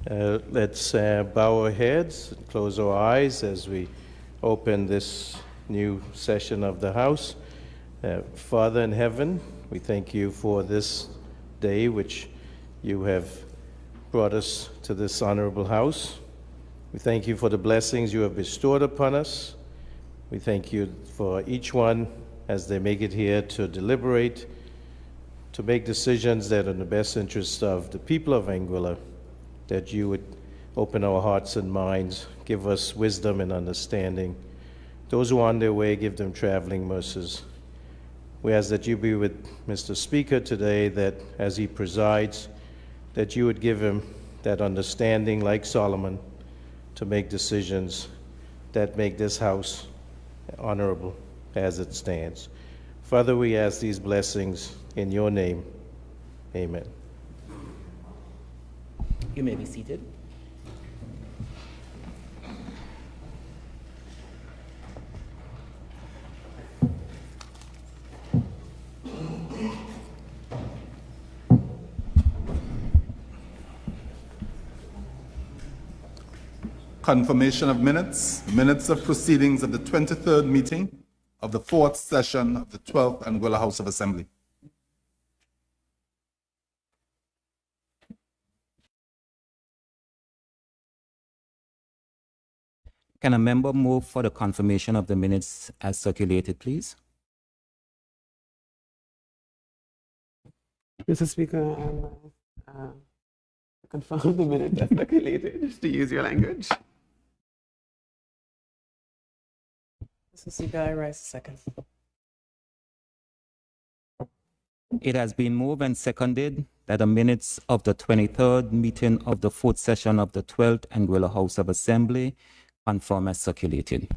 Let's bow our heads and close our eyes as we open this new session of the House. Father in heaven, we thank you for this day which you have brought us to this honorable house. We thank you for the blessings you have bestowed upon us. We thank you for each one as they make it here to deliberate, to make decisions that are in the best interest of the people of Anguilla, that you would open our hearts and minds, give us wisdom and understanding. Those who are on their way, give them traveling mercies. We ask that you be with Mr. Speaker today, that as he presides, that you would give him that understanding, like Solomon, to make decisions that make this house honorable as it stands. Father, we ask these blessings in your name. Amen. You may be seated. Confirmation of minutes. Minutes of proceedings of the 23rd meeting of the 4th session of the 12th Anguilla House of Assembly. Can a member move for the confirmation of the minutes as circulated, please? Mr. Speaker, I'll confirm the minutes as circulated, just to use your language. Mr. Speaker, I rise a second. It has been moved and seconded that the minutes of the 23rd meeting of the 4th session of the 12th Anguilla House of Assembly confirm as circulated.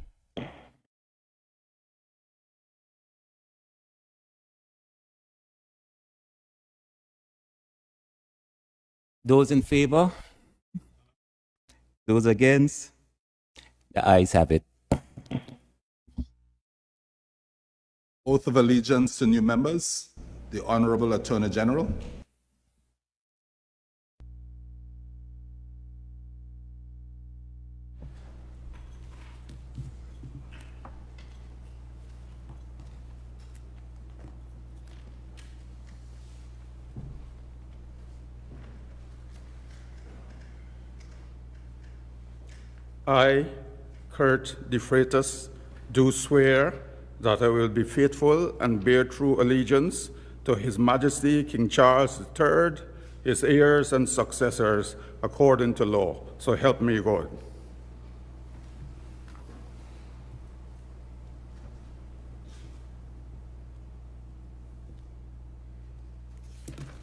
Those in favor? Those against? The ayes have it. Oath of allegiance to new members. The Honorable Attorney General. I, Kurt De Freitas, do swear that I will be faithful and bear true allegiance to His Majesty King Charles III, his heirs and successors, according to law. So help me God.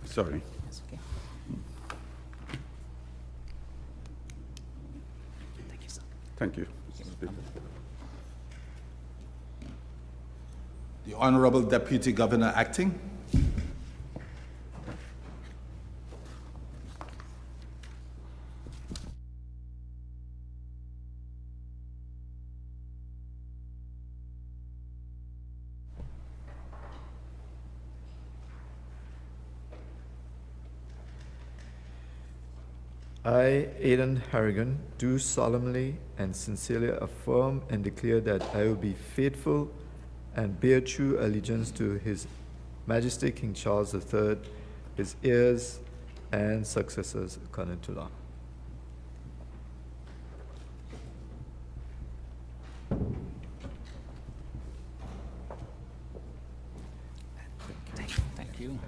Sorry. That's okay. Thank you, sir. Thank you, Mr. Speaker. The Honorable Deputy Governor Acting. I, Aidan Harrigan, do solemnly and sincerely affirm and declare that I will be faithful and bear true allegiance to His Majesty King Charles III, his heirs and successors, according to law. Thank you.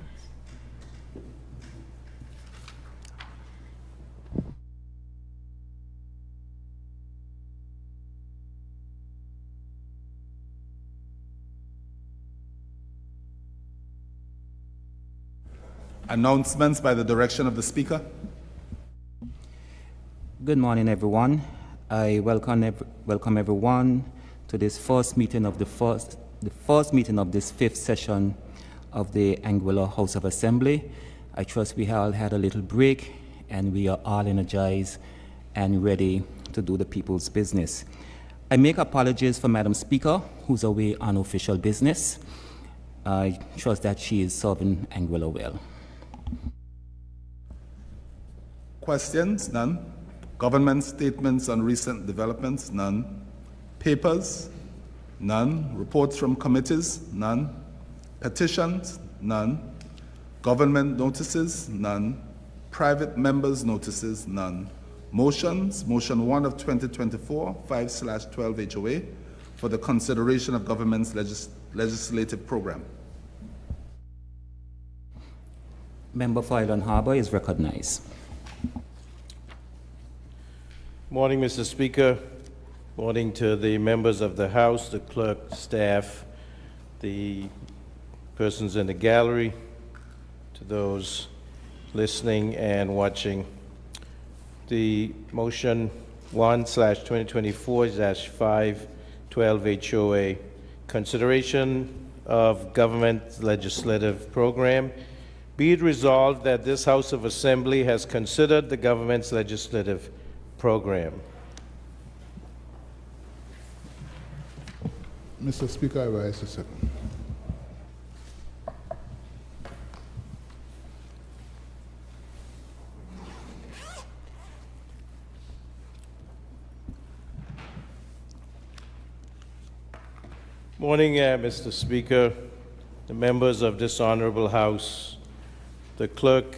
Announcements by the direction of the Speaker. Good morning, everyone. I welcome everyone to this first meeting of the first meeting of this 5th session of the Anguilla House of Assembly. I trust we all had a little break and we are all energized and ready to do the people's business. I make apologies for Madam Speaker, who's away on official business. I trust that she is serving Anguilla well. Questions? None. Government statements on recent developments? None. Papers? None. Reports from committees? None. Petitions? None. Government notices? None. Private members' notices? None. Motions? Motion 1 of 2024, 5/12 HOA, for the consideration of government's legislative program. Member for Island Harbour is recognized. Morning, Mr. Speaker. Morning to the members of the House, the clerk, staff, the persons in the gallery, to those listening and watching. The motion 1/2024-512 HOA, consideration of government legislative program. Be it resolved that this House of Assembly has considered the government's legislative program. Mr. Speaker, I rise to second. Morning, Mr. Speaker, the members of this honorable House, the clerk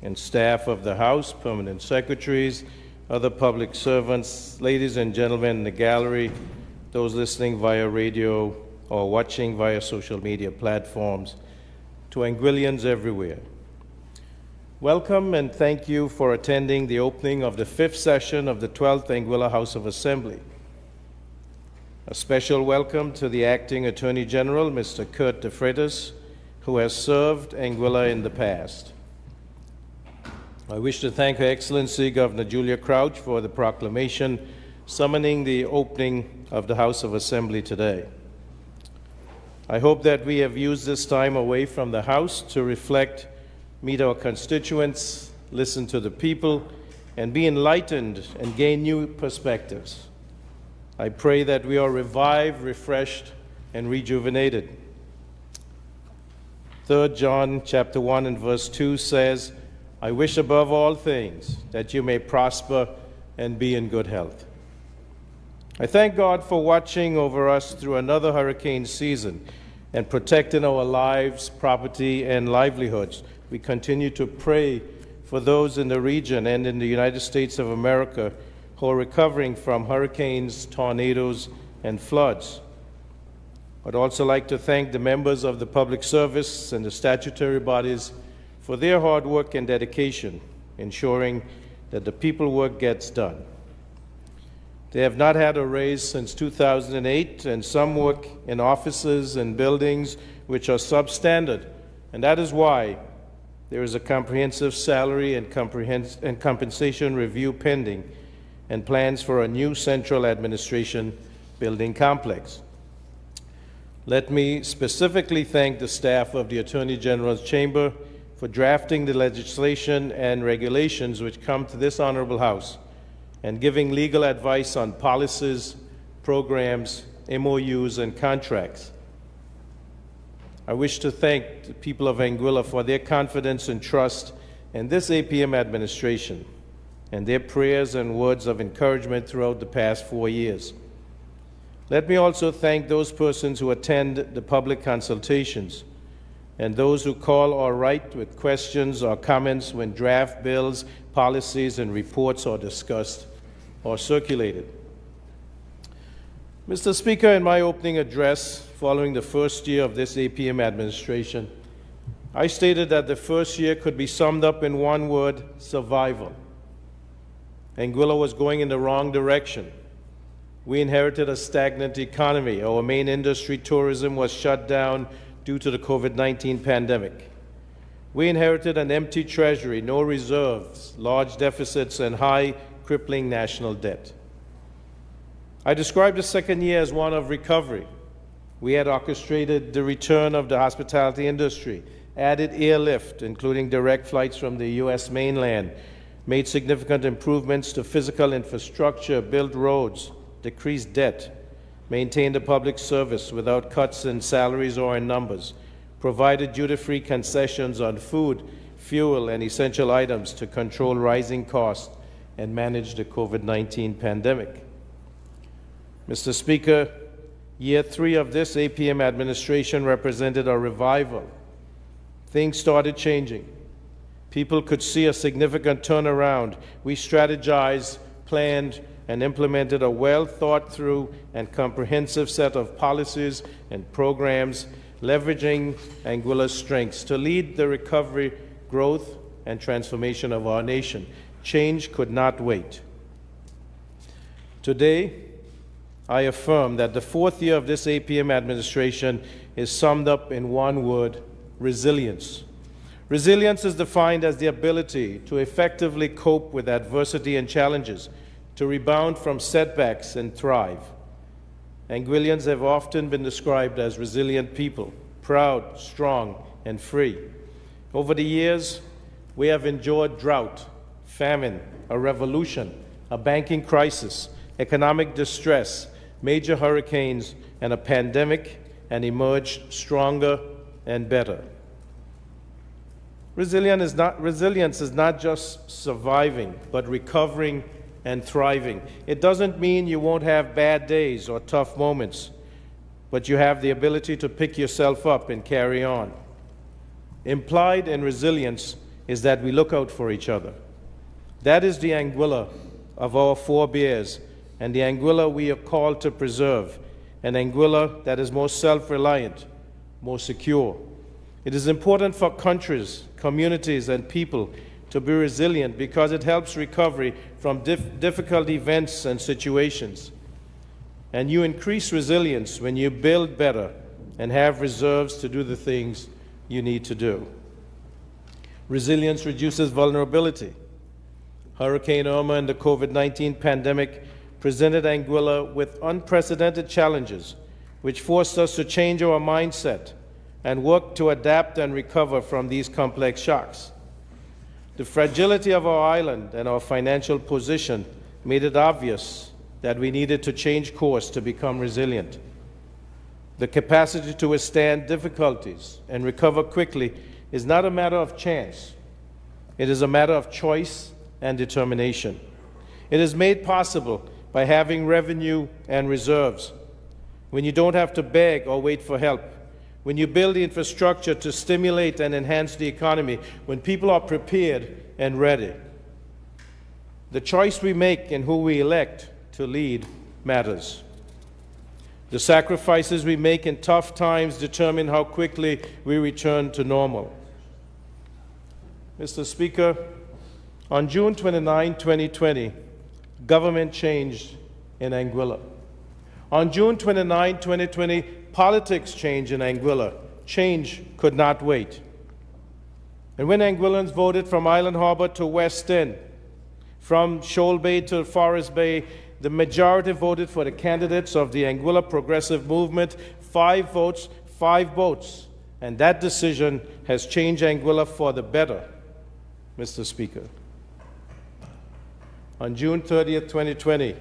and staff of the House, permanent secretaries, other public servants, ladies and gentlemen in the gallery, those listening via radio or watching via social media platforms, to Anguillians everywhere. Welcome and thank you for attending the opening of the 5th session of the 12th Anguilla House of Assembly. A special welcome to the Acting Attorney General, Mr. Kurt De Freitas, who has served Anguilla in the past. I wish to thank Her Excellency Governor Julia Crouch for the proclamation summoning the opening of the House of Assembly today. I hope that we have used this time away from the House to reflect, meet our constituents, listen to the people, and be enlightened and gain new perspectives. I pray that we are revived, refreshed, and rejuvenated. 3 John chapter 1 and verse 2 says, I wish above all things that you may prosper and be in good health. I thank God for watching over us through another hurricane season and protecting our lives, property, and livelihoods. We continue to pray for those in the region and in the United States of America who are recovering from hurricanes, tornadoes, and floods. I'd also like to thank the members of the public service and the statutory bodies for their hard work and dedication, ensuring that the people work gets done. They have not had a raise since 2008, and some work in offices and buildings which are substandard, and that is why there is a comprehensive salary and compensation review pending, and plans for a new central administration building complex. Let me specifically thank the staff of the Attorney General's Chamber for drafting the legislation and regulations which come to this honorable House and giving legal advice on policies, programs, MOUs, and contracts. I wish to thank the people of Anguilla for their confidence and trust in this APM administration and their prayers and words of encouragement throughout the past 4 years. Let me also thank those persons who attend the public consultations and those who call or write with questions or comments when draft bills, policies, and reports are discussed or circulated. Mr. Speaker, in my opening address following the first year of this APM administration, I stated that the first year could be summed up in one word: survival. Anguilla was going in the wrong direction. We inherited a stagnant economy. Our main industry, tourism, was shut down due to the COVID-19 pandemic. We inherited an empty treasury, no reserves, large deficits, and high, crippling national debt. I described the second year as one of recovery. We had orchestrated the return of the hospitality industry, added airlift, including direct flights from the U.S. mainland, made significant improvements to physical infrastructure, built roads, decreased debt, maintained a public service without cuts in salaries or in numbers, provided duty-free concessions on food, fuel, and essential items to control rising costs and manage the COVID-19 pandemic. Mr. Speaker, year 3 of this APM administration represented a revival. Things started changing. People could see a significant turnaround. We strategized, planned, and implemented a well-thought-through and comprehensive set of policies and programs leveraging Anguilla's strengths to lead the recovery, growth, and transformation of our nation. Change could not wait. Today, I affirm that the 4th year of this APM administration is summed up in one word: resilience. Resilience is defined as the ability to effectively cope with adversity and challenges, to rebound from setbacks and thrive. Anguillians have often been described as resilient people, proud, strong, and free. Over the years, we have endured drought, famine, a revolution, a banking crisis, economic distress, major hurricanes, and a pandemic, and emerged stronger and better. Resilience is not just surviving, but recovering and thriving. It doesn't mean you won't have bad days or tough moments, but you have the ability to pick yourself up and carry on. Implied in resilience is that we look out for each other. That is the Anguilla of our forebears, and the Anguilla we are called to preserve, an Anguilla that is more self-reliant, more secure. It is important for countries, communities, and people to be resilient because it helps recovery from difficult events and situations. And you increase resilience when you build better and have reserves to do the things you need to do. Resilience reduces vulnerability. Hurricane Irma and the COVID-19 pandemic presented Anguilla with unprecedented challenges, which forced us to change our mindset and work to adapt and recover from these complex shocks. The fragility of our island and our financial position made it obvious that we needed to change course to become resilient. The capacity to withstand difficulties and recover quickly is not a matter of chance. It is a matter of choice and determination. It is made possible by having revenue and reserves, when you don't have to beg or wait for help, when you build the infrastructure to stimulate and enhance the economy, when people are prepared and ready. The choice we make and who we elect to lead matters. The sacrifices we make in tough times determine how quickly we return to normal. Mr. Speaker, on June 29, 2020, government changed in Anguilla. On June 29, 2020, politics changed in Anguilla. Change could not wait. And when Anguillans voted from Island Harbor to West End, from Shoal Bay to Forest Bay, the majority voted for the candidates of the Anguilla Progressive Movement, 5 votes, 5 votes. And that decision has changed Anguilla for the better, Mr. Speaker. On June 30th, 2020,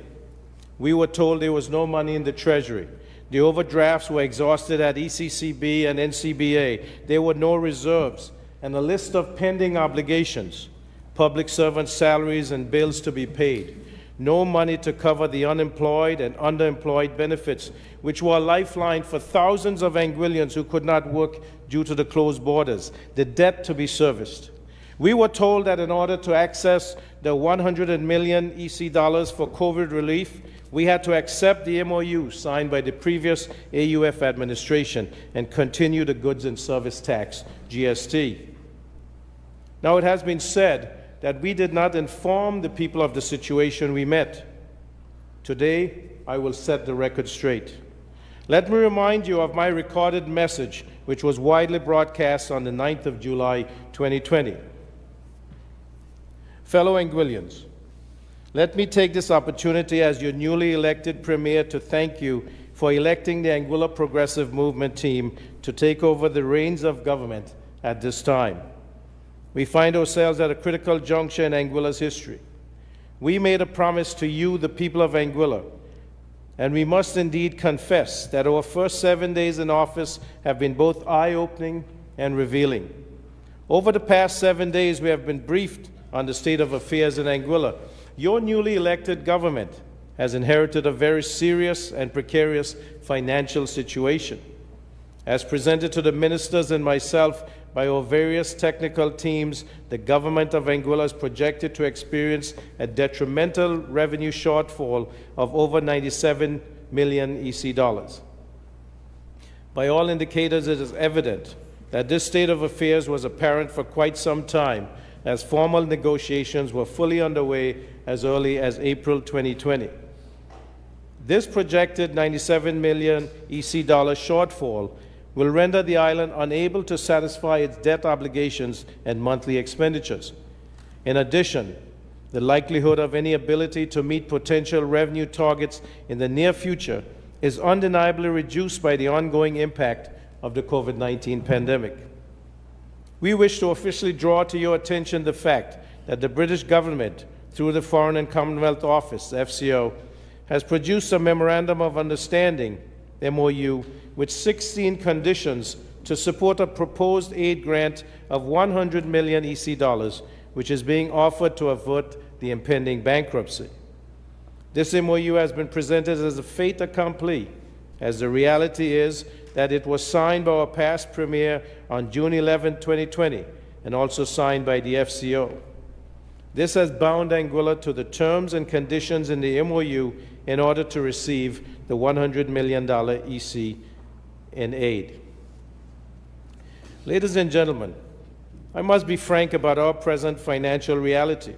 we were told there was no money in the Treasury. The overdrafts were exhausted at ECCB and NCBA. There were no reserves, and a list of pending obligations, public servant salaries and bills to be paid. No money to cover the unemployed and underemployed benefits, which were a lifeline for thousands of Anguillians who could not work due to the closed borders. The debt to be serviced. We were told that in order to access the 100 million EC dollars for COVID relief, we had to accept the MOU signed by the previous AUF administration and continue the goods and service tax, GST. Now, it has been said that we did not inform the people of the situation we met. Today, I will set the record straight. Let me remind you of my recorded message, which was widely broadcast on the 9th of July, 2020. Fellow Anguillians, let me take this opportunity as your newly elected Premier to thank you for electing the Anguilla Progressive Movement team to take over the reins of government at this time. We find ourselves at a critical juncture in Anguilla's history. We made a promise to you, the people of Anguilla, and we must indeed confess that our first 7 days in office have been both eye-opening and revealing. Over the past 7 days, we have been briefed on the state of affairs in Anguilla. Your newly elected government has inherited a very serious and precarious financial situation. As presented to the ministers and myself by our various technical teams, the government of Anguilla is projected to experience a detrimental revenue shortfall of over 97 million EC dollars. By all indicators, it is evident that this state of affairs was apparent for quite some time, as formal negotiations were fully underway as early as April 2020. This projected 97 million EC dollar shortfall will render the island unable to satisfy its debt obligations and monthly expenditures. In addition, the likelihood of any ability to meet potential revenue targets in the near future is undeniably reduced by the ongoing impact of the COVID-19 pandemic. We wish to officially draw to your attention the fact that the British government, through the Foreign and Commonwealth Office, FCO, has produced a Memorandum of Understanding, MOU, with 16 conditions to support a proposed aid grant of 100 million EC dollars, which is being offered to avert the impending bankruptcy. This MOU has been presented as a fait accompli, as the reality is that it was signed by our past Premier on June 11, 2020, and also signed by the FCO. This has bound Anguilla to the terms and conditions in the MOU in order to receive the $100 million EC in aid. Ladies and gentlemen, I must be frank about our present financial reality.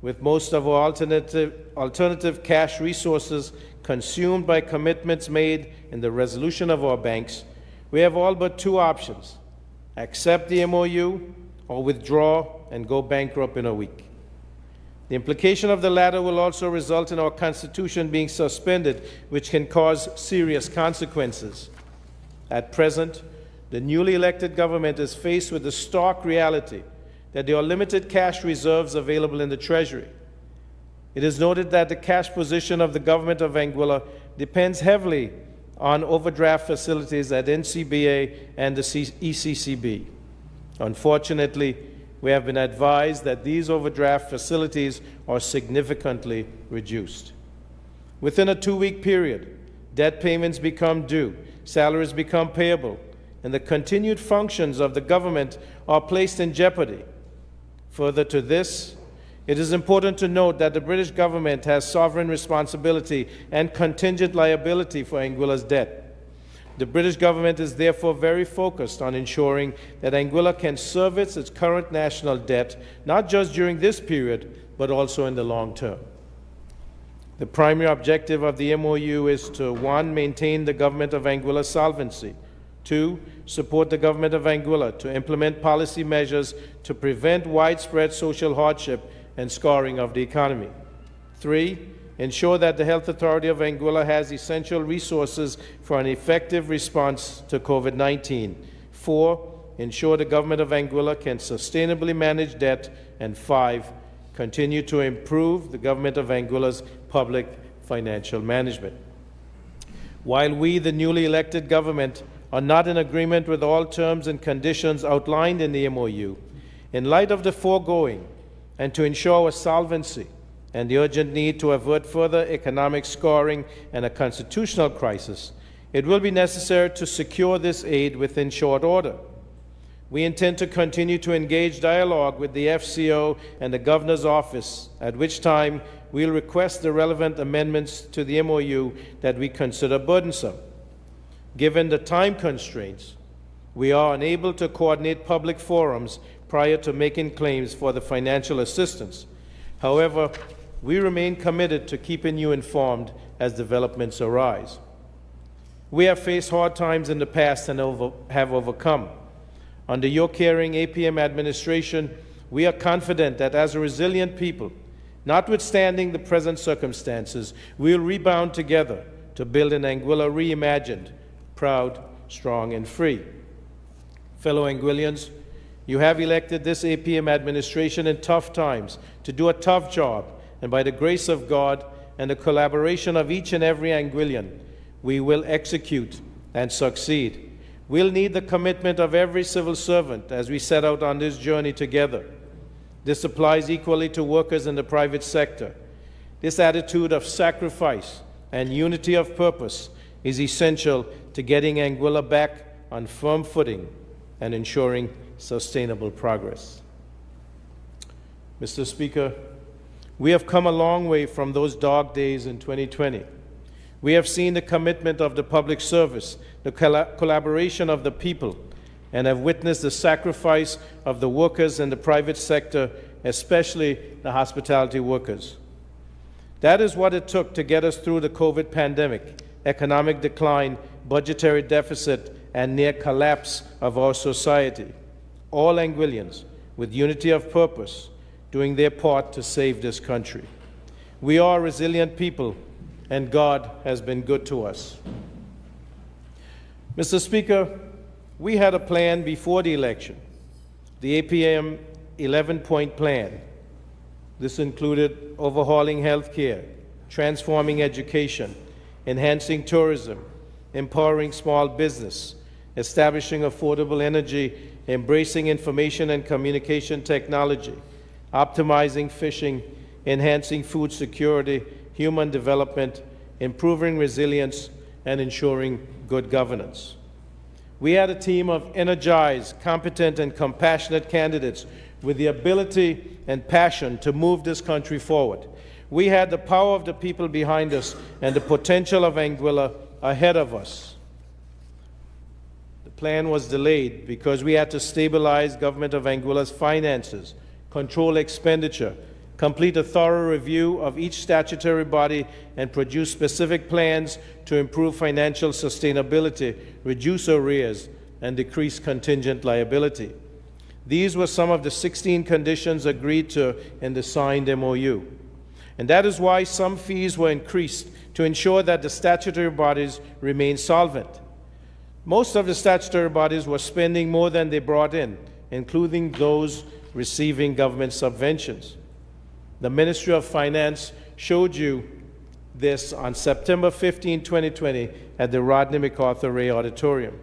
With most of our alternative cash resources consumed by commitments made in the resolution of our banks, we have all but two options: accept the MOU or withdraw and go bankrupt in a week. The implication of the latter will also result in our Constitution being suspended, which can cause serious consequences. At present, the newly elected government is faced with the stark reality that there are limited cash reserves available in the Treasury. It is noted that the cash position of the government of Anguilla depends heavily on overdraft facilities at NCBA and the ECCB. Unfortunately, we have been advised that these overdraft facilities are significantly reduced. Within a 2-week period, debt payments become due, salaries become payable, and the continued functions of the government are placed in jeopardy. Further to this, it is important to note that the British government has sovereign responsibility and contingent liability for Anguilla's debt. The British government is therefore very focused on ensuring that Anguilla can service its current national debt, not just during this period, but also in the long term. The primary objective of the MOU is to, 1, maintain the government of Anguilla's solvency, 2, support the government of Anguilla to implement policy measures to prevent widespread social hardship and scarring of the economy, 3, ensure that the Health Authority of Anguilla has essential resources for an effective response to COVID-19. 4, ensure the government of Anguilla can sustainably manage debt. And 5, continue to improve the government of Anguilla's public financial management. While we, the newly elected government, are not in agreement with all terms and conditions outlined in the MOU, in light of the foregoing, and to ensure our solvency, and the urgent need to avert further economic scarring and a constitutional crisis, it will be necessary to secure this aid within short order. We intend to continue to engage dialogue with the FCO and the Governor's Office, at which time we'll request the relevant amendments to the MOU that we consider burdensome. Given the time constraints, we are unable to coordinate public forums prior to making claims for the financial assistance. However, we remain committed to keeping you informed as developments arise. We have faced hard times in the past and have overcome. Under your caring APM administration, we are confident that as a resilient people, notwithstanding the present circumstances, we'll rebound together to build an Anguilla reimagined, proud, strong, and free. Fellow Anguillians, you have elected this APM administration in tough times to do a tough job, and by the grace of God and the collaboration of each and every Anguillian, we will execute and succeed. We'll need the commitment of every civil servant as we set out on this journey together. This applies equally to workers in the private sector. This attitude of sacrifice and unity of purpose is essential to getting Anguilla back on firm footing and ensuring sustainable progress. Mr. Speaker, we have come a long way from those dark days in 2020. We have seen the commitment of the public service, the collaboration of the people, and have witnessed the sacrifice of the workers in the private sector, especially the hospitality workers. That is what it took to get us through the COVID pandemic, economic decline, budgetary deficit, and near collapse of our society. All Anguillians, with unity of purpose, doing their part to save this country. We are a resilient people, and God has been good to us. Mr. Speaker, we had a plan before the election, the APM 11-point plan. This included overhauling healthcare, transforming education, enhancing tourism, empowering small business, establishing affordable energy, embracing information and communication technology, optimizing fishing, enhancing food security, human development, improving resilience, and ensuring good governance. We had a team of energized, competent, and compassionate candidates with the ability and passion to move this country forward. We had the power of the people behind us and the potential of Anguilla ahead of us. The plan was delayed because we had to stabilize Government of Anguilla's finances, control expenditure, complete a thorough review of each statutory body, and produce specific plans to improve financial sustainability, reduce arrears, and decrease contingent liability. These were some of the 16 conditions agreed to in the signed MOU. And that is why some fees were increased to ensure that the statutory bodies remain solvent. Most of the statutory bodies were spending more than they brought in, including those receiving government subventions. The Ministry of Finance showed you this on September 15, 2020 at the Rodney MacArthur Ray Auditorium.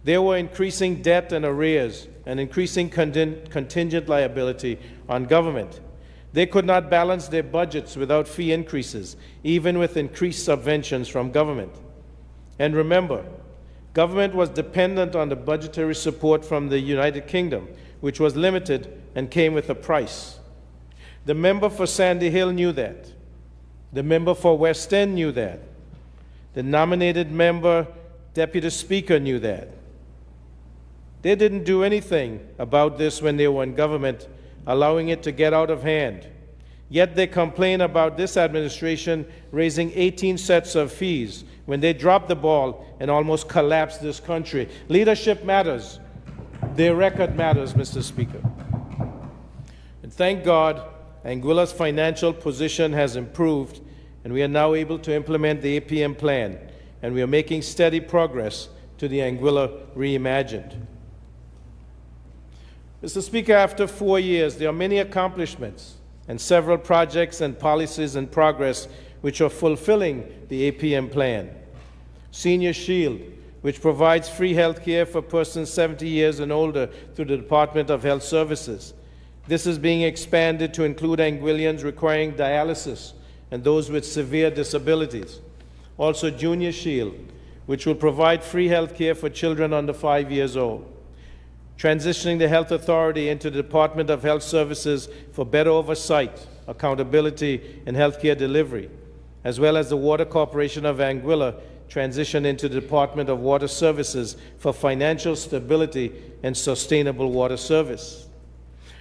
They were increasing debt and arrears and increasing contingent liability on government. They could not balance their budgets without fee increases, even with increased subventions from government. And remember, government was dependent on the budgetary support from the United Kingdom, which was limited and came with a price. The member for Sandy Hill knew that. The member for West End knew that. The nominated member, Deputy Speaker, knew that. They didn't do anything about this when they were in government, allowing it to get out of hand. Yet they complain about this administration raising 18 sets of fees when they dropped the ball and almost collapsed this country. Leadership matters. Their record matters, Mr. Speaker. And thank God, Anguilla's financial position has improved, and we are now able to implement the APM plan, and we are making steady progress to the Anguilla Reimagined. Mr. Speaker, after 4 years, there are many accomplishments and several projects and policies in progress which are fulfilling the APM plan. Senior Shield, which provides free health care for persons 70 years and older through the Department of Health Services. This is being expanded to include Anguillians requiring dialysis and those with severe disabilities. Also, Junior Shield, which will provide free health care for children under 5 years old. Transitioning the Health Authority into the Department of Health Services for better oversight, accountability, and healthcare delivery, as well as the Water Corporation of Anguilla transition into the Department of Water Services for financial stability and sustainable water service.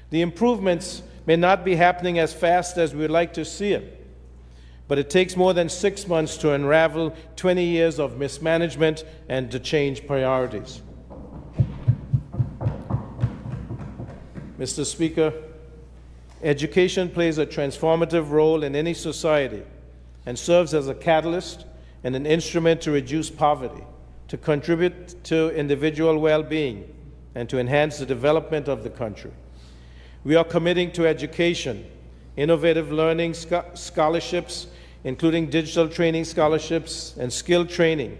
The improvements may not be happening as fast as we'd like to see it, but it takes more than 6 months to unravel 20 years of mismanagement and to change priorities. Mr. Speaker, education plays a transformative role in any society and serves as a catalyst and an instrument to reduce poverty, to contribute to individual well-being, and to enhance the development of the country. We are committing to education, innovative learning scholarships, including digital training scholarships and skill training.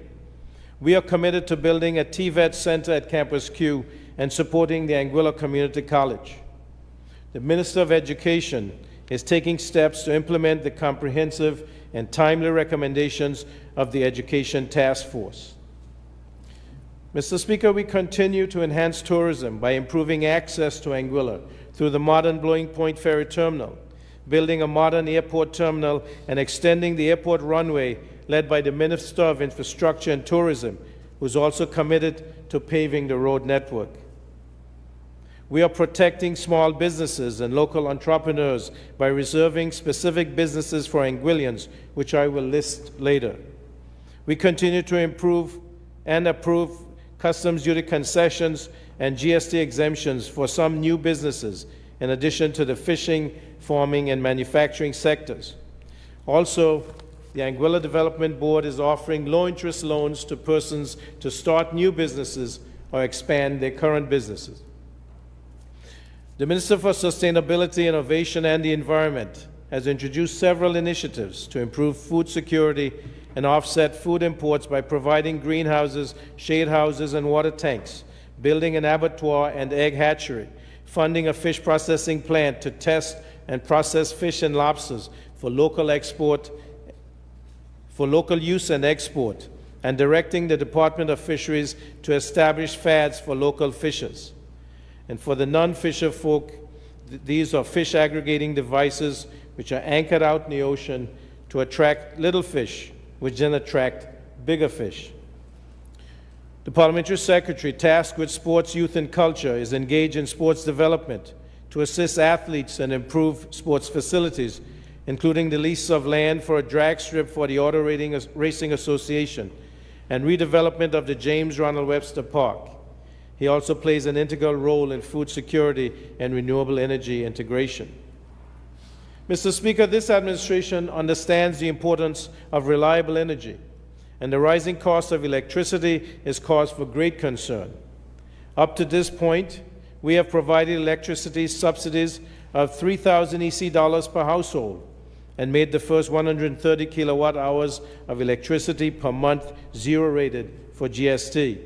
We are committed to building a TVET center at Campus Q and supporting the Anguilla Community College. The Minister of Education is taking steps to implement the comprehensive and timely recommendations of the Education Task Force. Mr. Speaker, we continue to enhance tourism by improving access to Anguilla through the modern Blowing Point Ferry Terminal, building a modern airport terminal, and extending the airport runway led by the Minister of Infrastructure and Tourism, who is also committed to paving the road network. We are protecting small businesses and local entrepreneurs by reserving specific businesses for Anguillians, which I will list later. We continue to improve and approve customs duty concessions and GST exemptions for some new businesses, in addition to the fishing, farming, and manufacturing sectors. Also, the Anguilla Development Board is offering low-interest loans to persons to start new businesses or expand their current businesses. The Minister for Sustainability, Innovation, and the Environment has introduced several initiatives to improve food security and offset food imports by providing greenhouses, shade houses, and water tanks, building an abattoir and egg hatchery, funding a fish processing plant to test and process fish and lobsters for local use and export, and directing the Department of Fisheries to establish fads for local fishers. And for the non-fisher folk, these are fish aggregating devices which are anchored out in the ocean to attract little fish, which then attract bigger fish. The Parliamentary Secretary tasked with sports, youth, and culture is engaged in sports development to assist athletes and improve sports facilities, including the lease of land for a drag strip for the Auto Racing Association and redevelopment of the James Ronald Webster Park. He also plays an integral role in food security and renewable energy integration. Mr. Speaker, this administration understands the importance of reliable energy, and the rising cost of electricity is cause for great concern. Up to this point, we have provided electricity subsidies of 3,000 EC dollars per household and made the first 130 kilowatt hours of electricity per month zero-rated for GST.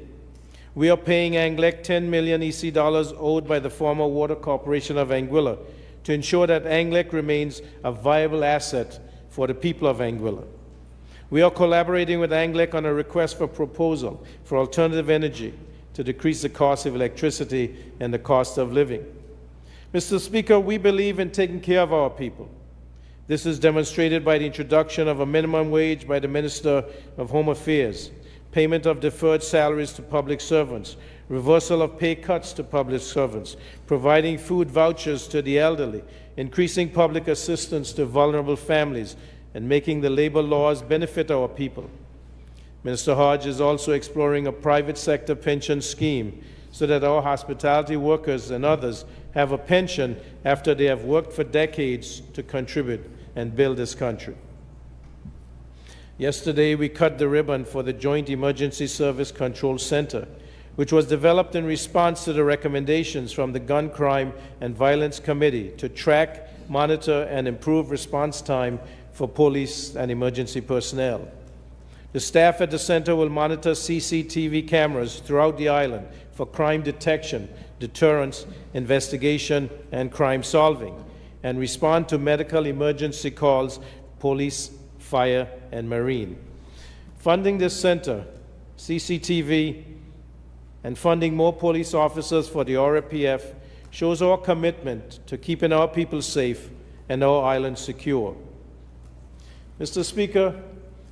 We are paying Anglec 10 million EC dollars owed by the former Water Corporation of Anguilla to ensure that Anglec remains a viable asset for the people of Anguilla. We are collaborating with Anglec on a request for proposal for alternative energy to decrease the cost of electricity and the cost of living. Mr. Speaker, we believe in taking care of our people. This is demonstrated by the introduction of a minimum wage by the Minister of Home Affairs, payment of deferred salaries to public servants, reversal of pay cuts to public servants, providing food vouchers to the elderly, increasing public assistance to vulnerable families, and making the labor laws benefit our people. Minister Hodge is also exploring a private sector pension scheme so that our hospitality workers and others have a pension after they have worked for decades to contribute and build this country. Yesterday, we cut the ribbon for the Joint Emergency Service Control Center, which was developed in response to the recommendations from the Gun Crime and Violence Committee to track, monitor, and improve response time for police and emergency personnel. The staff at the center will monitor CCTV cameras throughout the island for crime detection, deterrence, investigation, and crime solving, and respond to medical emergency calls, police, fire, and marine. Funding this center, CCTV, and funding more police officers for the RAPF shows our commitment to keeping our people safe and our island secure. Mr. Speaker,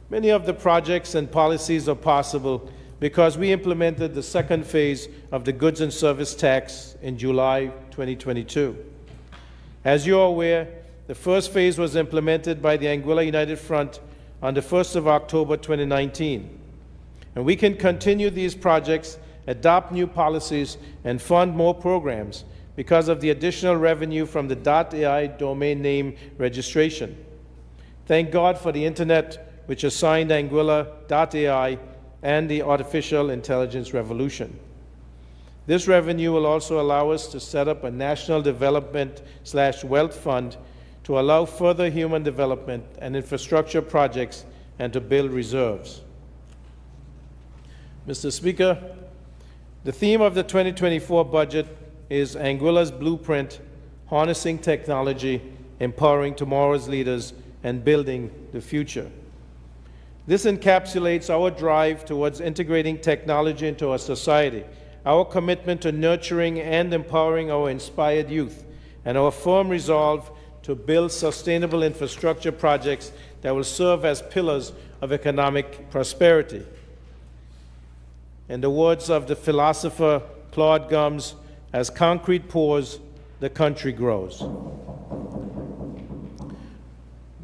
many of the projects and policies are possible because we implemented the second phase of the goods and service tax in July 2022. As you are aware, the first phase was implemented by the Anguilla United Front on the 1st of October 2019. And we can continue these projects, adopt new policies, and fund more programs because of the additional revenue from the .ai domain name registration. Thank God for the Internet, which assigned Anguilla.ai and the artificial intelligence revolution. This revenue will also allow us to set up a national development/wealth fund to allow further human development and infrastructure projects and to build reserves. Mr. Speaker, the theme of the 2024 budget is Anguilla's blueprint, harnessing technology, empowering tomorrow's leaders, and building the future. This encapsulates our drive towards integrating technology into our society, our commitment to nurturing and empowering our inspired youth, and our firm resolve to build sustainable infrastructure projects that will serve as pillars of economic prosperity. In the words of the philosopher Claude Gumbs, as concrete pours, the country grows.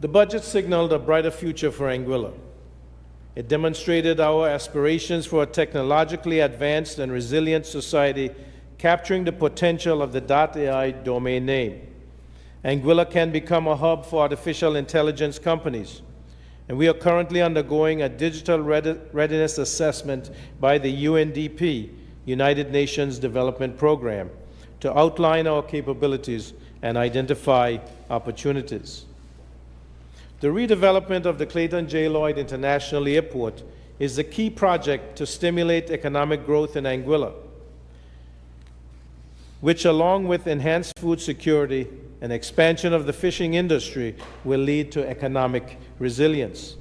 The budget signaled a brighter future for Anguilla. It demonstrated our aspirations for a technologically advanced and resilient society, capturing the potential of the .ai domain name. Anguilla can become a hub for artificial intelligence companies, and we are currently undergoing a digital readiness assessment by the UNDP, United Nations Development Program, to outline our capabilities and identify opportunities. The redevelopment of the Clayton J. Lloyd International Airport is the key project to stimulate economic growth in Anguilla, which, along with enhanced food security and expansion of the fishing industry, will lead to economic resilience.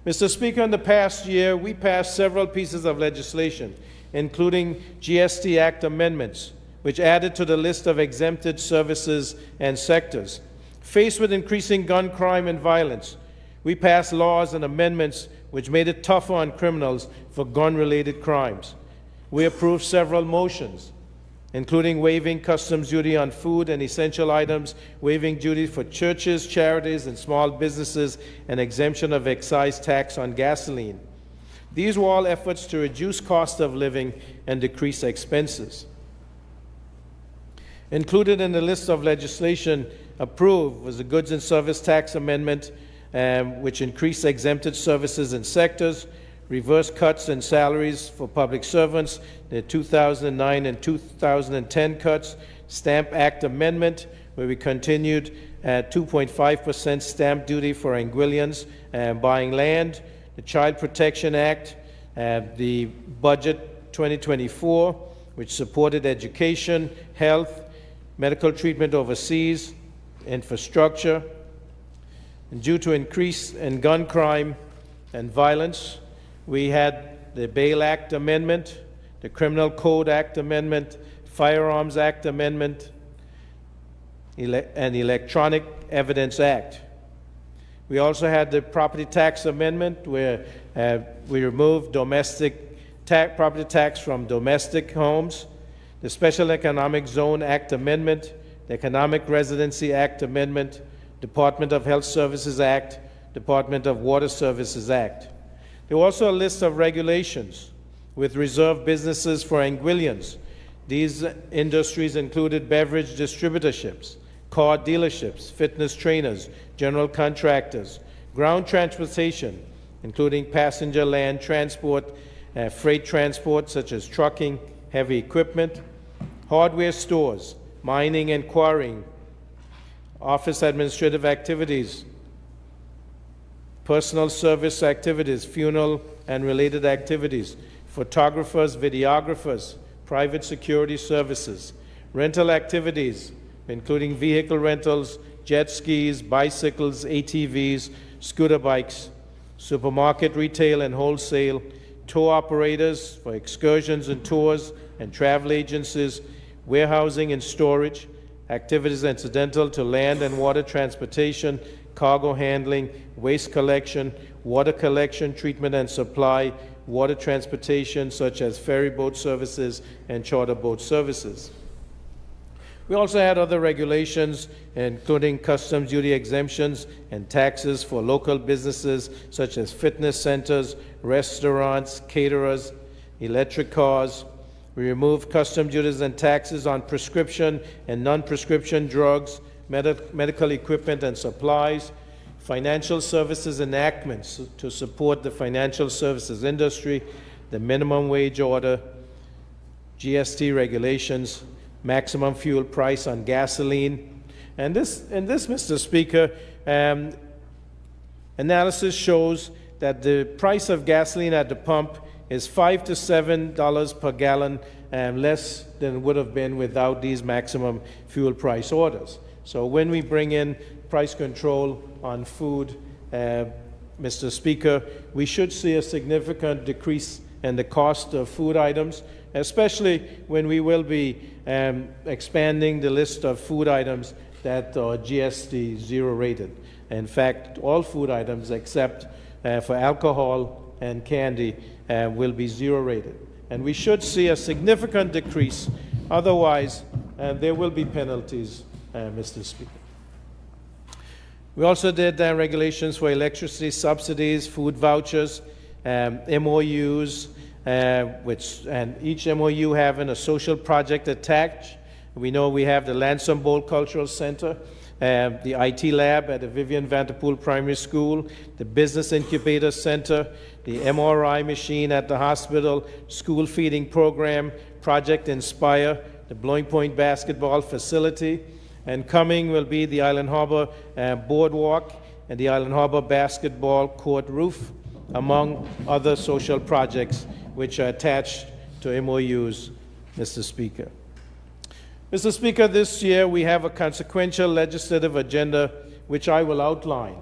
Mr. Speaker, in the past year, we passed several pieces of legislation, including GST Act amendments, which added to the list of exempted services and sectors. Faced with increasing gun crime and violence, we passed laws and amendments which made it tougher on criminals for gun-related crimes. We approved several motions, including waiving customs duty on food and essential items, waiving duty for churches, charities, and small businesses, and exemption of excise tax on gasoline. These were all efforts to reduce cost of living and decrease expenses. Included in the list of legislation approved was the Goods and Service Tax Amendment, which increased exempted services and sectors, reverse cuts in salaries for public servants, the 2009 and 2010 cuts, Stamp Act Amendment, where we continued 2.5% stamp duty for Anguillians buying land, the Child Protection Act, the Budget 2024, which supported education, health, medical treatment overseas, infrastructure. And due to increase in gun crime and violence, we had the Bail Act Amendment, the Criminal Code Act Amendment, Firearms Act Amendment, and Electronic Evidence Act. We also had the Property Tax Amendment, where we removed property tax from domestic homes, the Special Economic Zone Act Amendment, the Economic Residency Act Amendment, Department of Health Services Act, Department of Water Services Act. There was also a list of regulations with reserved businesses for Anguillians. These industries included beverage distributorships, car dealerships, fitness trainers, general contractors, ground transportation, including passenger land transport, freight transport such as trucking, heavy equipment, hardware stores, mining and quarrying, office administrative activities, personal service activities, funeral and related activities, photographers, videographers, private security services, rental activities, including vehicle rentals, jet skis, bicycles, ATVs, scooter bikes, supermarket retail and wholesale, tour operators for excursions and tours and travel agencies, warehousing and storage, activities incidental to land and water transportation, cargo handling, waste collection, water collection, treatment and supply, water transportation such as ferry boat services and charter boat services. We also had other regulations, including customs duty exemptions and taxes for local businesses such as fitness centers, restaurants, caterers, electric cars. We removed customs duties and taxes on prescription and non-prescription drugs, medical equipment and supplies, financial services enactments to support the financial services industry, the minimum wage order, GST regulations, maximum fuel price on gasoline. And this, Mr. Speaker, analysis shows that the price of gasoline at the pump is $5 to $7 per gallon, less than it would have been without these maximum fuel price orders. So when we bring in price control on food, Mr. Speaker, we should see a significant decrease in the cost of food items, especially when we will be expanding the list of food items that are GST zero rated. In fact, all food items except for alcohol and candy will be zero rated. And we should see a significant decrease. Otherwise, there will be penalties, Mr. Speaker. We also did regulations for electricity subsidies, food vouchers, MOUs, and each MOU having a social project attached. We know we have the Lansing Bowl Cultural Center, the IT lab at the Vivian Vanderpool Primary School, the Business Incubator Center, the MRI machine at the hospital, school feeding program, Project Inspire, the Blowing Point basketball facility, and coming will be the Island Harbor Boardwalk and the Island Harbor basketball court roof, among other social projects which are attached to MOUs, Mr. Speaker. Mr. Speaker, this year we have a consequential legislative agenda which I will outline,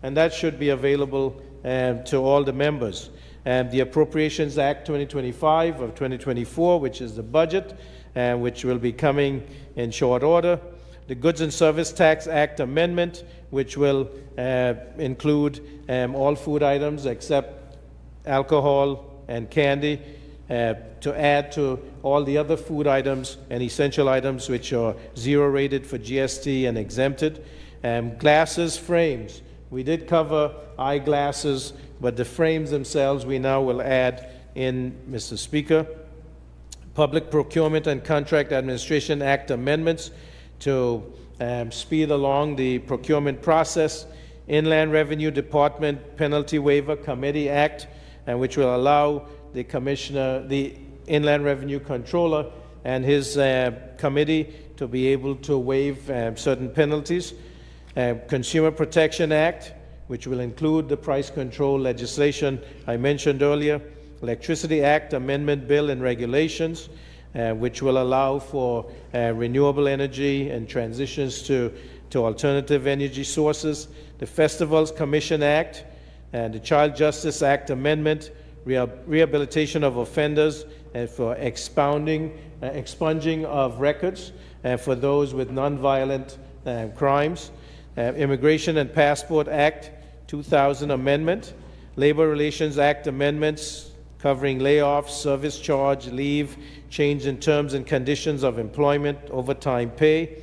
and that should be available to all the members. The Appropriations Act 2025 of 2024, which is the budget, which will be coming in short order. The Goods and Service Tax Act amendment, which will include all food items except alcohol and candy, to add to all the other food items and essential items which are zero rated for GST and exempted. Glasses, frames. We did cover eyeglasses, but the frames themselves we now will add in, Mr. Speaker. Public Procurement and Contract Administration Act amendments to speed along the procurement process. Inland Revenue Department Penalty Waiver Committee Act, which will allow the Commissioner, the Inland Revenue Controller, and his committee to be able to waive certain penalties. Consumer Protection Act, which will include the price control legislation I mentioned earlier. Electricity Act Amendment Bill and Regulations, which will allow for renewable energy and transitions to alternative energy sources. The Festivals Commission Act, and the Child Justice Act Amendment, rehabilitation of offenders, and for expunging of records for those with nonviolent crimes. Immigration and Passport Act 2000 Amendment, Labor Relations Act amendments covering layoffs, service charge, leave, change in terms and conditions of employment, overtime pay.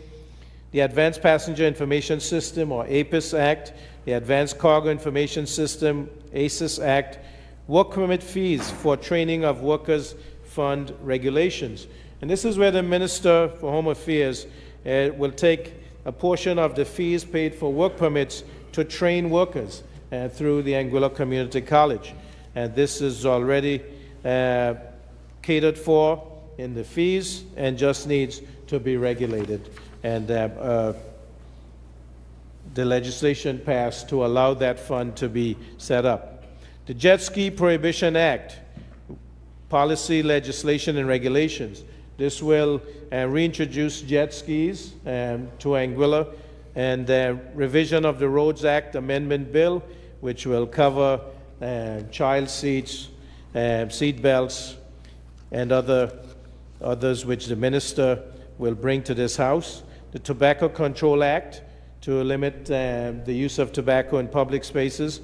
The Advanced Passenger Information System, or APIS Act, the Advanced Cargo Information System, ACIS Act, work permit fees for training of workers fund regulations. And this is where the Minister for Home Affairs will take a portion of the fees paid for work permits to train workers through the Anguilla Community College. And this is already catered for in the fees and just needs to be regulated. And the legislation passed to allow that fund to be set up. The Jet Ski Prohibition Act, policy, legislation, and regulations. This will reintroduce jet skis to Anguilla, and revision of the Roads Act Amendment Bill, which will cover child seats, seat belts, and others which the minister will bring to this House. The Tobacco Control Act to limit the use of tobacco in public spaces.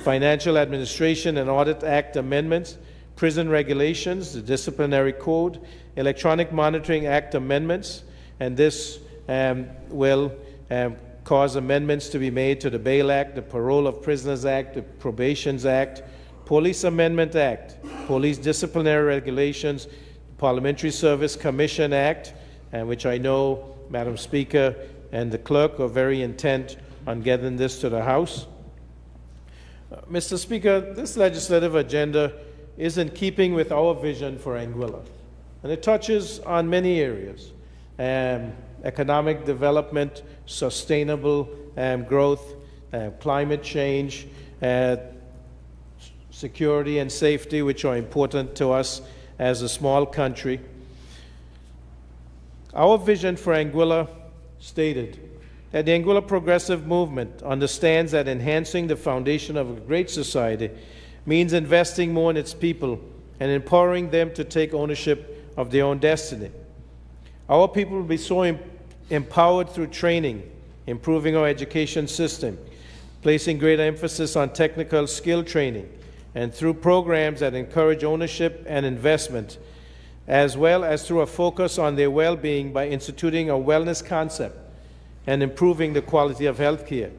Financial Administration and Audit Act amendments. Prison regulations, the Disciplinary Code, Electronic Monitoring Act amendments, and this will cause amendments to be made to the Bail Act, the Parole of Prisoners Act, the Probations Act, Police Amendment Act, Police Disciplinary Regulations, Parliamentary Service Commission Act, which I know, Madam Speaker, and the clerk are very intent on getting this to the House. Mr. Speaker, this legislative agenda is in keeping with our vision for Anguilla, and it touches on many areas: economic development, sustainable growth, climate change, security, and safety, which are important to us as a small country. Our vision for Anguilla stated that the Anguilla Progressive Movement understands that enhancing the foundation of a great society means investing more in its people and empowering them to take ownership of their own destiny. Our people will be so empowered through training, improving our education system, placing greater emphasis on technical skill training, and through programs that encourage ownership and investment, as well as through a focus on their well-being by instituting a wellness concept and improving the quality of health care.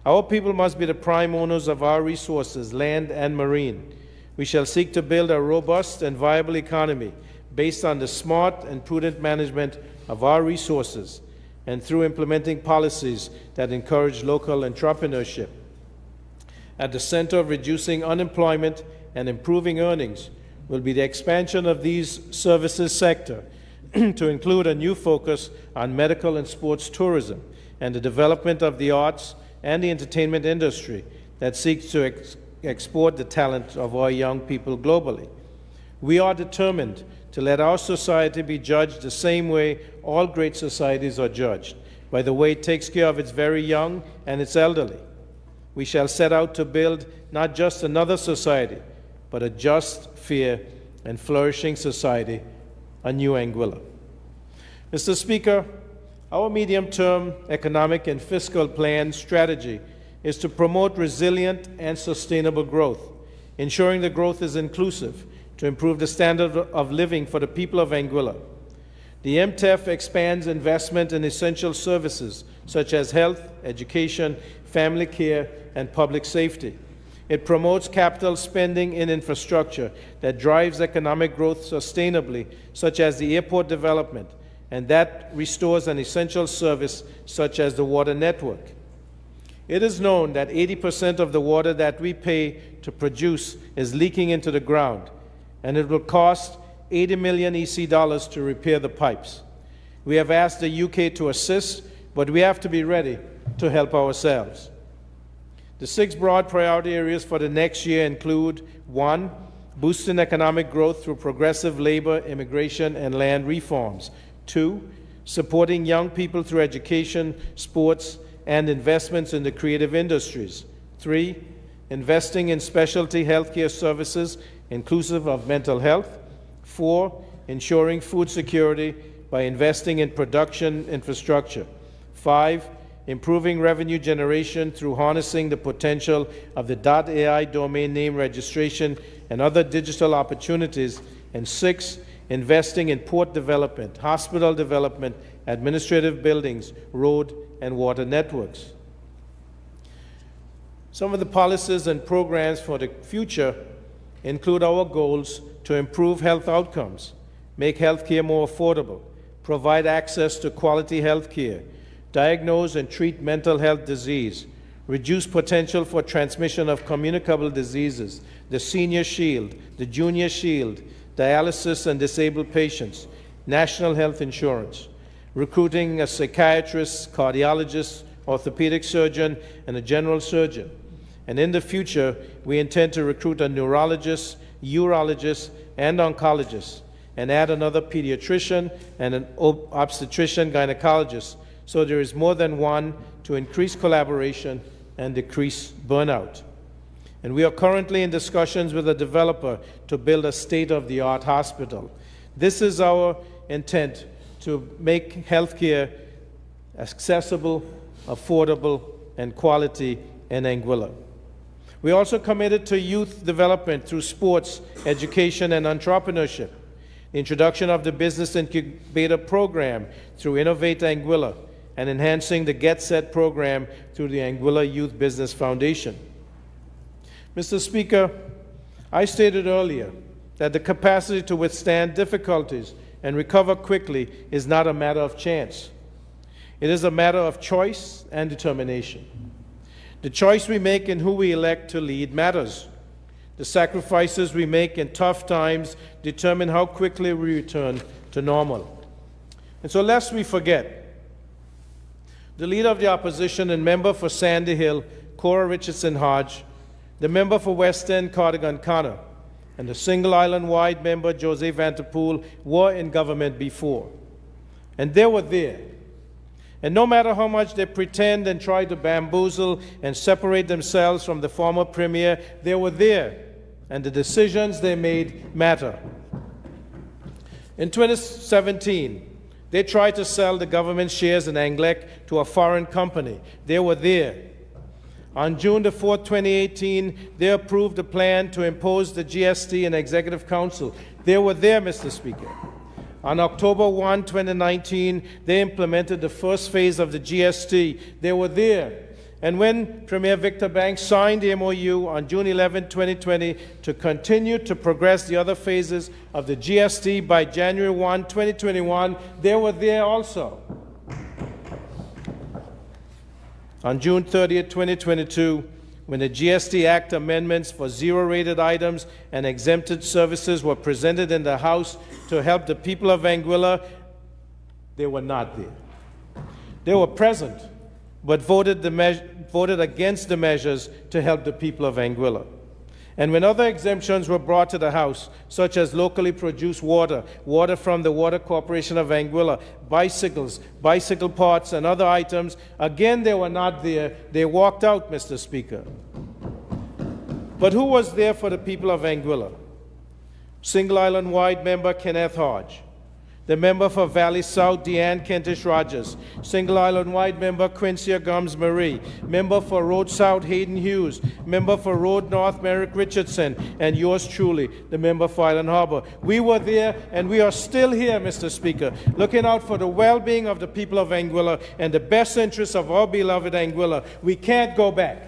Our people must be the prime owners of our resources, land and marine. We shall seek to build a robust and viable economy based on the smart and prudent management of our resources and through implementing policies that encourage local entrepreneurship. At the center of reducing unemployment and improving earnings will be the expansion of these services sector to include a new focus on medical and sports tourism and the development of the arts and the entertainment industry that seeks to export the talent of our young people globally. We are determined to let our society be judged the same way all great societies are judged, by the way it takes care of its very young and its elderly. We shall set out to build not just another society, but a just, fair, and flourishing society, a new Anguilla. Mr. Speaker, our medium-term economic and fiscal plan strategy is to promote resilient and sustainable growth, ensuring the growth is inclusive to improve the standard of living for the people of Anguilla. The MTEF expands investment in essential services such as health, education, family care, and public safety. It promotes capital spending in infrastructure that drives economic growth sustainably, such as the airport development, and that restores an essential service such as the water network. It is known that 80% of the water that we pay to produce is leaking into the ground, and it will cost 80 million EC dollars to repair the pipes. We have asked the UK to assist, but we have to be ready to help ourselves. The 6 broad priority areas for the next year include: 1, boosting economic growth through progressive labor, immigration, and land reforms; 2, supporting young people through education, sports, and investments in the creative industries; 3, investing in specialty healthcare services inclusive of mental health; 4, ensuring food security by investing in production infrastructure; 5, improving revenue generation through harnessing the potential of the .ai domain name registration and other digital opportunities; and 6, investing in port development, hospital development, administrative buildings, road and water networks. Some of the policies and programs for the future include our goals to improve health outcomes, make health care more affordable, provide access to quality health care, diagnose and treat mental health disease, reduce potential for transmission of communicable diseases, the Senior Shield, the Junior Shield, dialysis and disabled patients, national health insurance, recruiting a psychiatrist, cardiologist, orthopedic surgeon, and a general surgeon. And in the future, we intend to recruit a neurologist, urologist, and oncologist, and add another pediatrician and an obstetrician gynecologist, so there is more than one, to increase collaboration and decrease burnout. And we are currently in discussions with a developer to build a state-of-the-art hospital. This is our intent, to make healthcare accessible, affordable, and quality in Anguilla. We are also committed to youth development through sports, education, and entrepreneurship. The introduction of the Business Incubator Program through Innovate Anguilla, and enhancing the Get Set program through the Anguilla Youth Business Foundation. Mr. Speaker, I stated earlier that the capacity to withstand difficulties and recover quickly is not a matter of chance. It is a matter of choice and determination. The choice we make in who we elect to lead matters. The sacrifices we make in tough times determine how quickly we return to normal. And so lest we forget, the Leader of the Opposition and member for Sandy Hill, Cora Richardson Hodge, the member for West End, Cardigan Connor, and the single island-wide member, Jose Vanterpool, were in government before. And they were there. And no matter how much they pretend and try to bamboozle and separate themselves from the former premier, they were there, and the decisions they made matter. In 2017, they tried to sell the government shares in Anglec to a foreign company. They were there. On June the 4th, 2018, they approved a plan to impose the GST in Executive Council. They were there, Mr. Speaker. On October 1, 2019, they implemented the first phase of the GST. They were there. And when Premier Victor Banks signed the MOU on June 11, 2020, to continue to progress the other phases of the GST by January 1, 2021, they were there also. On June 30, 2022, when the GST Act amendments for zero-rated items and exempted services were presented in the House to help the people of Anguilla, they were not there. They were present, but voted against the measures to help the people of Anguilla. And when other exemptions were brought to the House, such as locally produced water, water from the Water Corporation of Anguilla, bicycles, bicycle parts, and other items, again they were not there. They walked out, Mr. Speaker. But who was there for the people of Anguilla? Single Island-wide member Kenneth Hodge, the member for Valley South, Deanne Kentish Rogers, Single Island-wide member Quincy Gums Marie, member for Road South Hayden Hughes, member for Road North Merrick Richardson, and yours truly, the member for Island Harbor. We were there, and we are still here, Mr. Speaker, looking out for the well-being of the people of Anguilla and the best interests of our beloved Anguilla. We can't go back.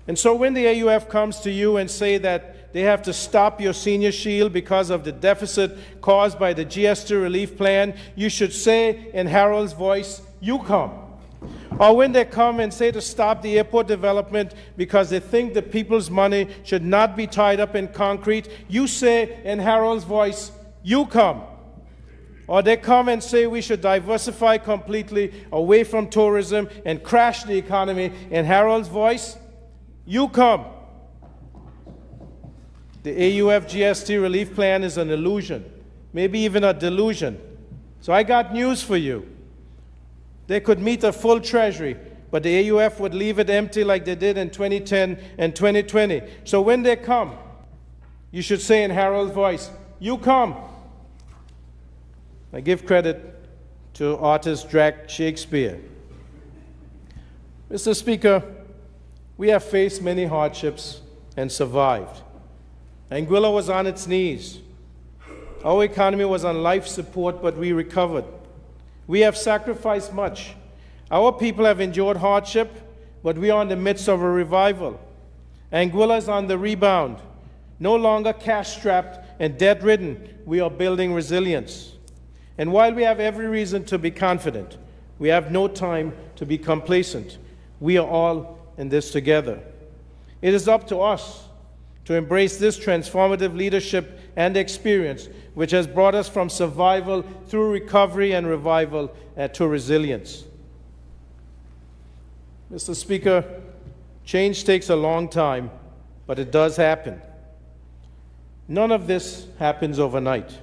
And so when the AUF comes to you and say that they have to stop your senior shield because of the deficit caused by the GST relief plan, you should say in Harold's voice, "You come." Or when they come and say to stop the airport development because they think the people's money should not be tied up in concrete, you say in Harold's voice, "You come." Or they come and say we should diversify completely away from tourism and crash the economy, in Harold's voice, "You come." The AUF GST relief plan is an illusion, maybe even a delusion. So I got news for you. They could meet a full treasury, but the AUF would leave it empty like they did in 2010 and 2020. So when they come, you should say in Harold's voice, "You come." I give credit to artist Jack Shakespeare. Mr. Speaker, we have faced many hardships and survived. Anguilla was on its knees. Our economy was on life support, but we recovered. We have sacrificed much. Our people have endured hardship, but we are in the midst of a revival. Anguilla is on the rebound. No longer cash-strapped and debt-ridden, we are building resilience. And while we have every reason to be confident, we have no time to be complacent. We are all in this together. It is up to us to embrace this transformative leadership and experience, which has brought us from survival through recovery and revival to resilience. Mr. Speaker, change takes a long time, but it does happen. None of this happens overnight.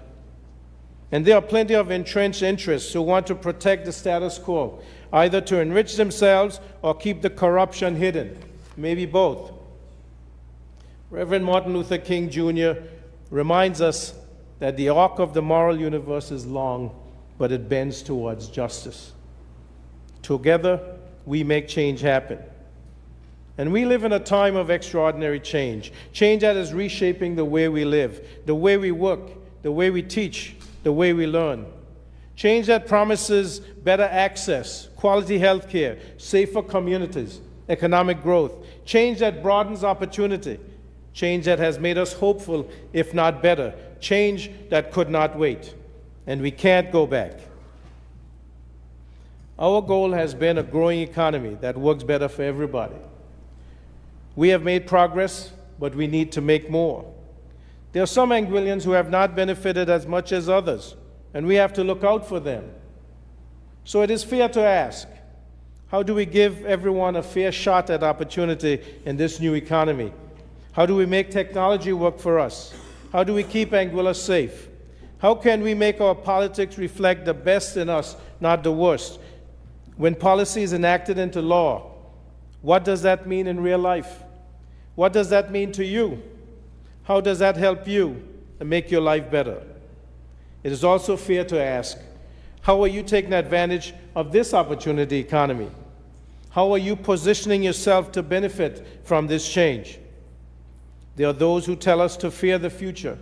And there are plenty of entrenched interests who want to protect the status quo, either to enrich themselves or keep the corruption hidden, maybe both. Reverend Martin Luther King Jr. reminds us that the arc of the moral universe is long, but it bends towards justice. Together, we make change happen. And we live in a time of extraordinary change, change that is reshaping the way we live, the way we work, the way we teach, the way we learn. Change that promises better access, quality health care, safer communities, economic growth. Change that broadens opportunity. Change that has made us hopeful, if not better. Change that could not wait. And we can't go back. Our goal has been a growing economy that works better for everybody. We have made progress, but we need to make more. There are some Anguillians who have not benefited as much as others, and we have to look out for them. So it is fair to ask, How do we give everyone a fair shot at opportunity in this new economy? How do we make technology work for us? How do we keep Anguilla safe? How can we make our politics reflect the best in us, not the worst? When policy is enacted into law, what does that mean in real life? What does that mean to you? How does that help you and make your life better? It is also fair to ask, how are you taking advantage of this opportunity economy? How are you positioning yourself to benefit from this change? There are those who tell us to fear the future,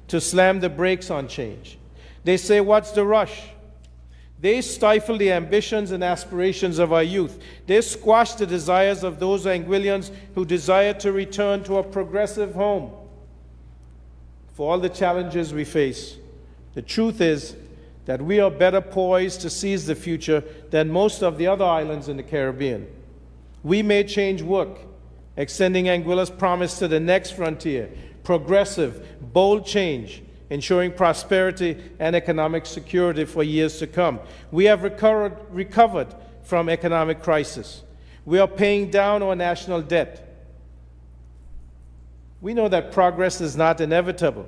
to slam the brakes on change. They say, what's the rush? They stifle the ambitions and aspirations of our youth. They squash the desires of those Anguillians who desire to return to a progressive home. For all the challenges we face, the truth is that we are better poised to seize the future than most of the other islands in the Caribbean. We made change work, extending Anguilla's promise to the next frontier, progressive, bold change, ensuring prosperity and economic security for years to come. We have recovered from economic crisis. We are paying down our national debt. We know that progress is not inevitable.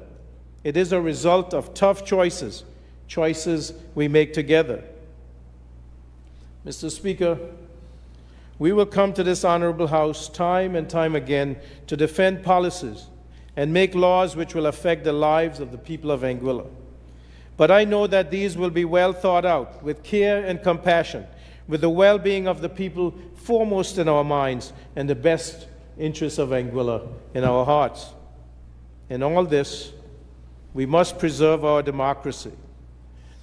It is a result of tough choices, choices we make together. Mr. Speaker, we will come to this honorable House time and time again to defend policies and make laws which will affect the lives of the people of Anguilla. But I know that these will be well thought out, with care and compassion, with the well-being of the people foremost in our minds and the best interests of Anguilla in our hearts. In all this, we must preserve our democracy.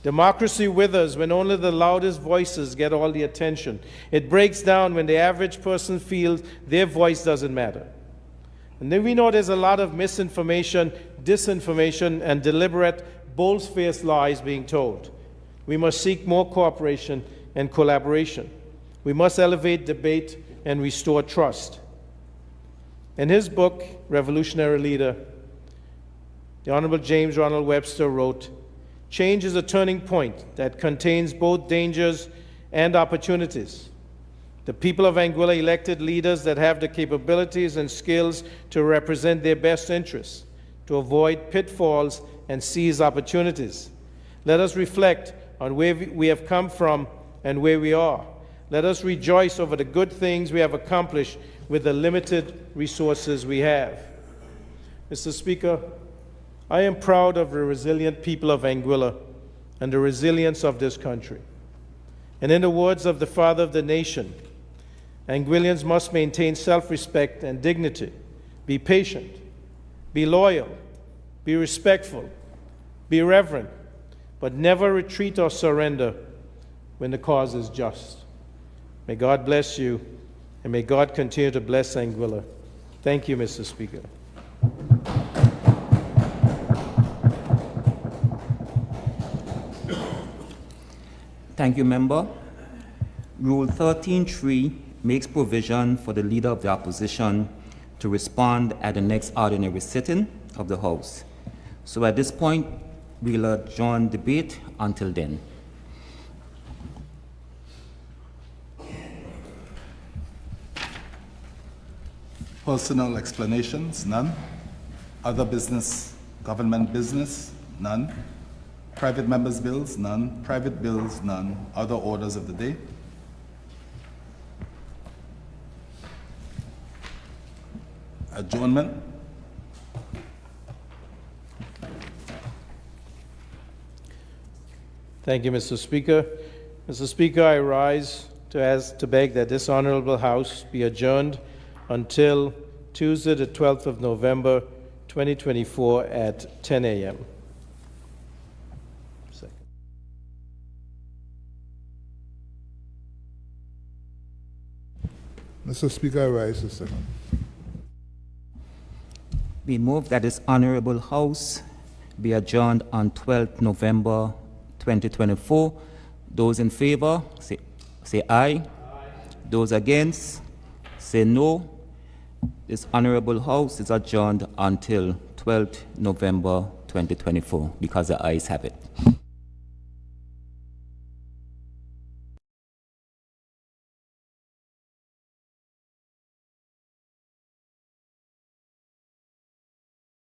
Democracy withers when only the loudest voices get all the attention. It breaks down when the average person feels their voice doesn't matter. And then we know there's a lot of misinformation, disinformation, and deliberate, bold-faced lies being told. We must seek more cooperation and collaboration. We must elevate debate and restore trust. In his book, Revolutionary Leader, the Honorable James Ronald Webster wrote, "Change is a turning point that contains both dangers and opportunities. The people of Anguilla elected leaders that have the capabilities and skills to represent their best interests, to avoid pitfalls and seize opportunities. Let us reflect on where we have come from and where we are. Let us rejoice over the good things we have accomplished with the limited resources we have." Mr. Speaker, I am proud of the resilient people of Anguilla and the resilience of this country. And in the words of the father of the nation, Anguillians must maintain self-respect and dignity, be patient, be loyal, be respectful, be reverent, but never retreat or surrender when the cause is just. May God bless you, and may God continue to bless Anguilla. Thank you, Mr. Speaker. Thank you, Member. Rule 13.3 makes provision for the Leader of the Opposition to respond at the next ordinary sitting of the House. So at this point, we'll adjourn debate until then. Personal explanations, none. Other business, government business, none. Private members' bills, none. Private bills, none. Other orders of the day. Adjournment. Thank you, Mr. Speaker. Mr. Speaker, I rise to beg that this honorable House be adjourned until Tuesday, the 12th of November, 2024 at 10 a.m. Mr. Speaker, I rise to second. We move that this honorable House be adjourned on 12th November 2024. Those in favor, say aye. Those against, say no. This honorable House is adjourned until 12th November 2024 because the ayes have it.